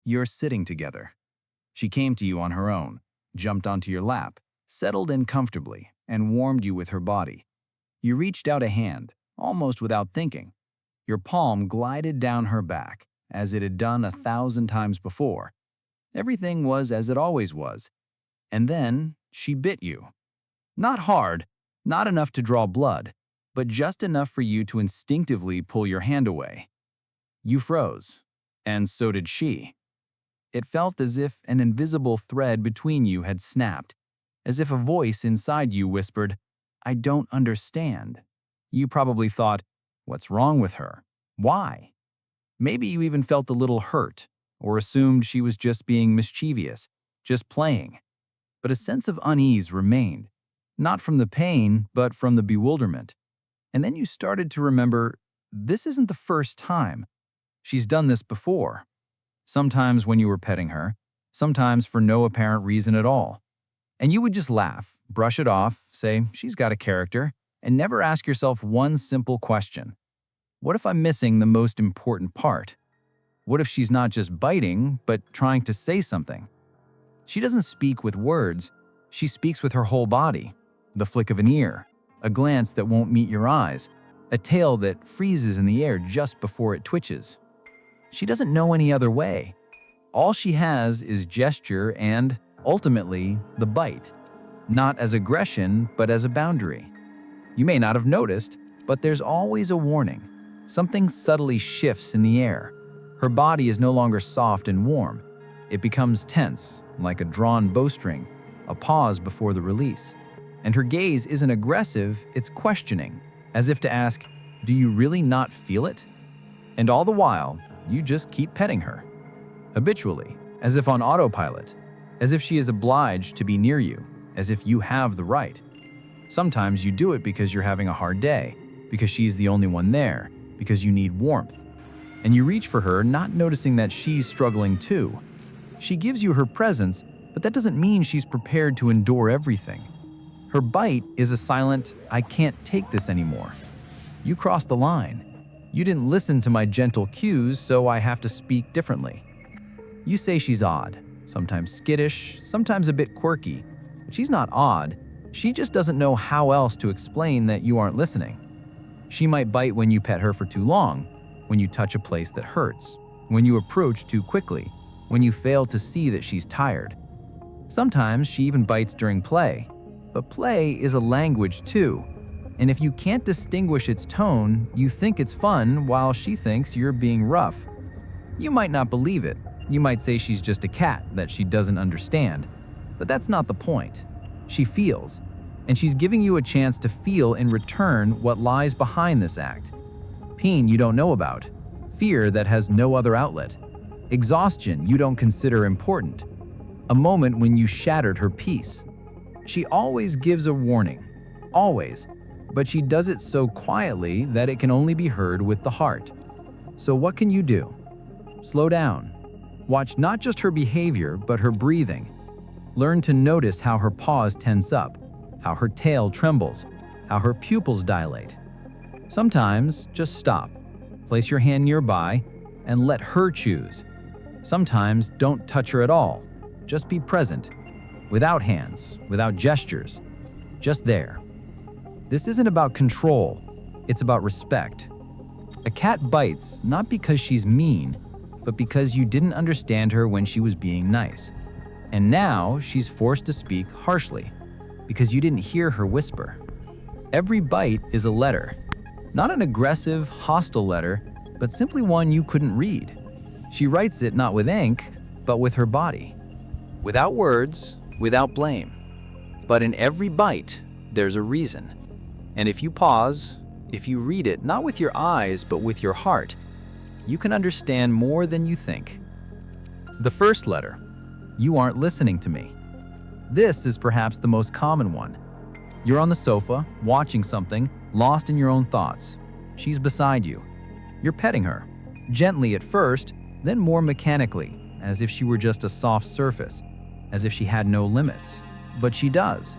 You're sitting together. She came to you on her own, jumped onto your lap, settled in comfortably, and warmed you with her body. You reached out a hand, almost without thinking. Your palm glided down her back, as it had done 1,000 times before. Everything was as it always was. And then she bit you. Not hard, not enough to draw blood, but just enough for you to instinctively pull your hand away. You froze, and so did she. It felt as if an invisible thread between you had snapped, as if a voice inside you whispered, "I don't understand." You probably thought, "What's wrong with her? Why?" Maybe you even felt a little hurt, or assumed she was just being mischievous, just playing. But a sense of unease remained, not from the pain, but from the bewilderment. And then you started to remember, this isn't the first time. She's done this before. Sometimes when you were petting her, sometimes for no apparent reason at all. And you would just laugh, brush it off, say, "She's got a character," and never ask yourself one simple question. What if I'm missing the most important part? What if she's not just biting, but trying to say something? She doesn't speak with words, she speaks with her whole body. The flick of an ear, a glance that won't meet your eyes, a tail that freezes in the air just before it twitches. She doesn't know any other way. All she has is gesture and, ultimately, the bite. Not as aggression, but as a boundary. You may not have noticed, but there's always a warning. Something subtly shifts in the air. Her body is no longer soft and warm. It becomes tense, like a drawn bowstring, a pause before the release. And her gaze isn't aggressive, it's questioning, as if to ask, "Do you really not feel it?" And all the while, you just keep petting her. Habitually, as if on autopilot, as if she is obliged to be near you, as if you have the right. Sometimes you do it because you're having a hard day, because she's the only one there, because you need warmth. And you reach for her, not noticing that she's struggling too. She gives you her presence, but that doesn't mean she's prepared to endure everything. Her bite is a silent, "I can't take this anymore." You crossed the line. You didn't listen to my gentle cues, so I have to speak differently. You say she's odd, sometimes skittish, sometimes a bit quirky. But she's not odd. She just doesn't know how else to explain that you aren't listening. She might bite when you pet her for too long, when you touch a place that hurts, when you approach too quickly, when you fail to see that she's tired. Sometimes she even bites during play. But play is a language too. And if you can't distinguish its tone, you think it's fun while she thinks you're being rough. You might not believe it. You might say she's just a cat that she doesn't understand. But that's not the point. She feels. And she's giving you a chance to feel in return what lies behind this act. Pain you don't know about. Fear that has no other outlet. Exhaustion you don't consider important. A moment when you shattered her peace. She always gives a warning. Always. But she does it so quietly that it can only be heard with the heart. So what can you do? Slow down. Watch not just her behavior, but her breathing. Learn to notice how her paws tense up, how her tail trembles, how her pupils dilate. Sometimes, just stop. Place your hand nearby and let her choose. Sometimes, don't touch her at all. Just be present. Without hands, without gestures. Just there. This isn't about control, it's about respect. A cat bites not because she's mean, but because you didn't understand her when she was being nice. And now she's forced to speak harshly, because you didn't hear her whisper. Every bite is a letter. Not an aggressive, hostile letter, but simply one you couldn't read. She writes it not with ink, but with her body. Without words, without blame. But in every bite, there's a reason. And if you pause, if you read it not with your eyes but with your heart, you can understand more than you think. The first letter, "You aren't listening to me." This is perhaps the most common one. You're on the sofa, watching something, lost in your own thoughts. She's beside you. You're petting her, gently at first, then more mechanically, as if she were just a soft surface, as if she had no limits. But she does.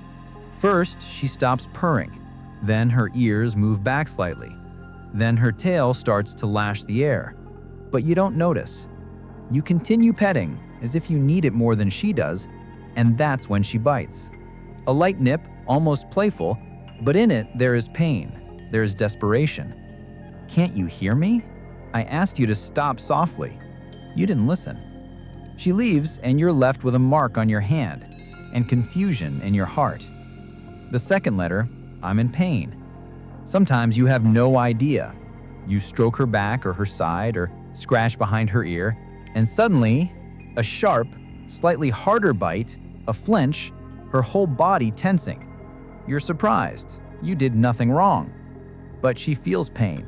First, she stops purring. Then her ears move back slightly. Then her tail starts to lash the air. But you don't notice. You continue petting as if you need it more than she does, and that's when she bites. A light nip, almost playful, but in it there is pain, there is desperation. "Can't you hear me? I asked you to stop softly. You didn't listen." She leaves, and you're left with a mark on your hand and confusion in your heart. The second letter, "I'm in pain." Sometimes you have no idea. You stroke her back or her side or scratch behind her ear, and suddenly, a sharp, slightly harder bite, a flinch, her whole body tensing. You're surprised. You did nothing wrong. But she feels pain.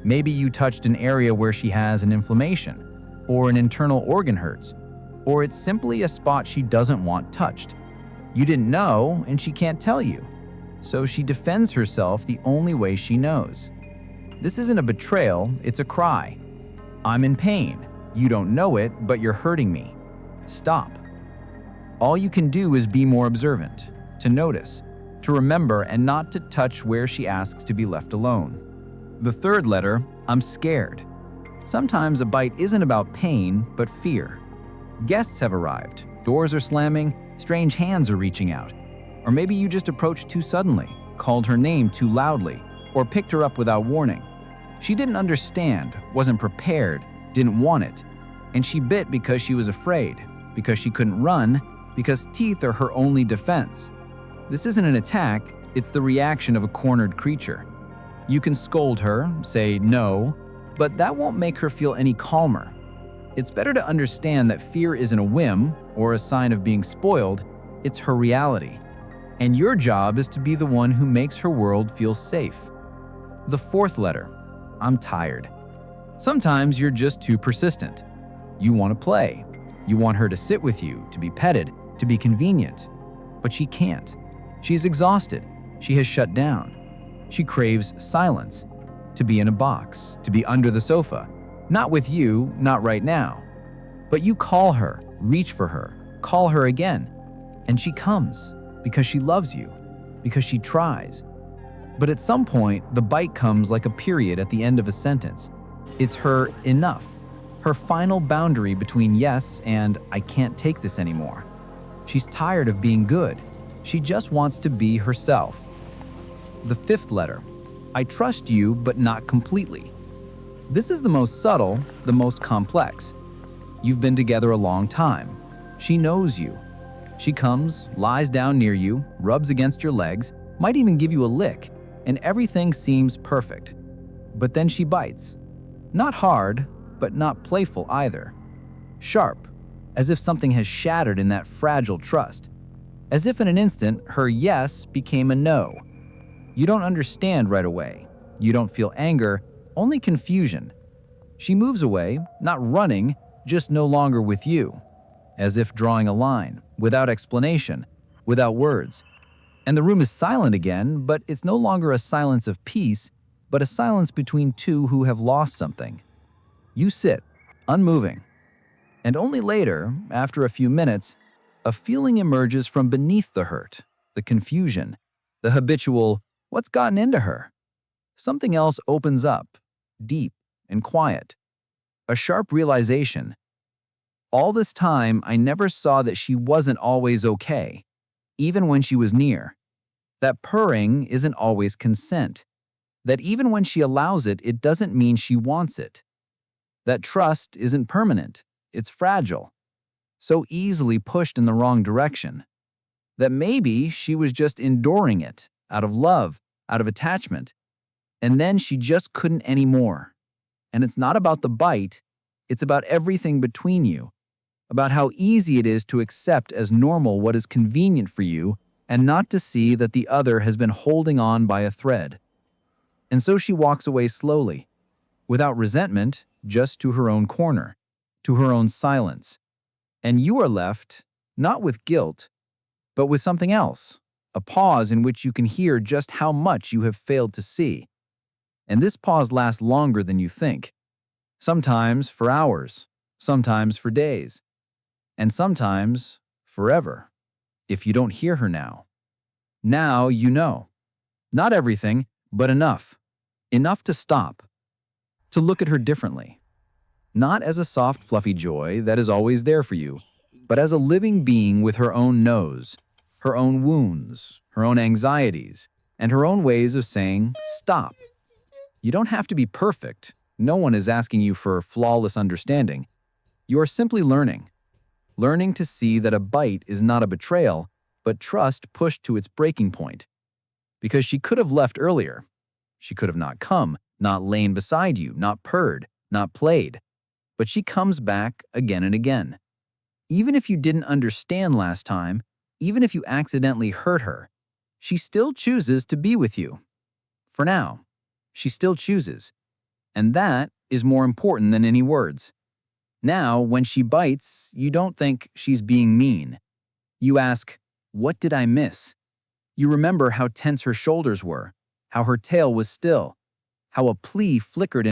Maybe you touched an area where she has an inflammation, or an internal organ hurts, or it's simply a spot she doesn't want touched. You didn't know, and she can't tell you. So she defends herself the only way she knows. This isn't a betrayal, it's a cry. "I'm in pain. You don't know it, but you're hurting me. Stop." All you can do is be more observant, to notice, to remember, and not to touch where she asks to be left alone. The third letter, "I'm scared." Sometimes a bite isn't about pain, but fear. Guests have arrived, doors are slamming, strange hands are reaching out. Or maybe you just approached too suddenly, called her name too loudly, or picked her up without warning. She didn't understand, wasn't prepared, didn't want it. And she bit because she was afraid, because she couldn't run, because teeth are her only defense. This isn't an attack, it's the reaction of a cornered creature. You can scold her, say no, but that won't make her feel any calmer. It's better to understand that fear isn't a whim or a sign of being spoiled, it's her reality. And your job is to be the one who makes her world feel safe. The fourth letter, "I'm tired." Sometimes you're just too persistent. You want to play. You want her to sit with you, to be petted, to be convenient. But she can't. She's exhausted. She has shut down. She craves silence, to be in a box, to be under the sofa. Not with you, not right now. But you call her, reach for her, call her again. And she comes, because she loves you, because she tries. But at some point, the bite comes like a period at the end of a sentence. It's her enough, her final boundary between yes and "I can't take this anymore." She's tired of being good. She just wants to be herself. The fifth letter, "I trust you, but not completely." This is the most subtle, the most complex. You've been together a long time. She knows you. She comes, lies down near you, rubs against your legs, might even give you a lick, and everything seems perfect. But then she bites. Not hard, but not playful either. Sharp, as if something has shattered in that fragile trust. As if in an instant, her yes became a no. You don't understand right away. You don't feel anger, only confusion. She moves away, not running, just no longer with you. As if drawing a line, without explanation, without words. And the room is silent again, but it's no longer a silence of peace, but a silence between two who have lost something. You sit, unmoving. And only later, after a few minutes, a feeling emerges from beneath the hurt, the confusion, the habitual, "What's gotten into her?" Something else opens up, deep and quiet. A sharp realization. All this time, I never saw that she wasn't always okay, even when she was near. That purring isn't always consent. That even when she allows it, it doesn't mean she wants it. That trust isn't permanent, it's fragile, so easily pushed in the wrong direction. That maybe she was just enduring it, out of love, out of attachment, and then she just couldn't anymore. And it's not about the bite, it's about everything between you, about how easy it is to accept as normal what is convenient for you and not to see that the other has been holding on by a thread. And so she walks away slowly, without resentment, just to her own corner, to her own silence. And you are left, not with guilt, but with something else, a pause in which you can hear just how much you have failed to see. And this pause lasts longer than you think. Sometimes for hours, sometimes for days, and sometimes forever, if you don't hear her now. Now you know. Not everything, but enough. Enough to stop, to look at her differently, Not as a soft, fluffy joy that is always there for you, but as a living being with her own nose, her own wounds, her own anxieties, and her own ways of saying, stop. You don't have to be perfect. No one is asking you for flawless understanding. You are simply learning to see that a bite is not a betrayal, but trust pushed to its breaking point. Because she could have left earlier. She could have not come, not lain beside you, not purred, not played. But she comes back again and again. Even if you didn't understand last time, even if you accidentally hurt her, she still chooses to be with you. For now, she still chooses. And that is more important than any words. Now, when she bites, you don't think she's being mean. You ask, what did I miss? You remember how tense her shoulders were, how her tail was still, how a plea flickered in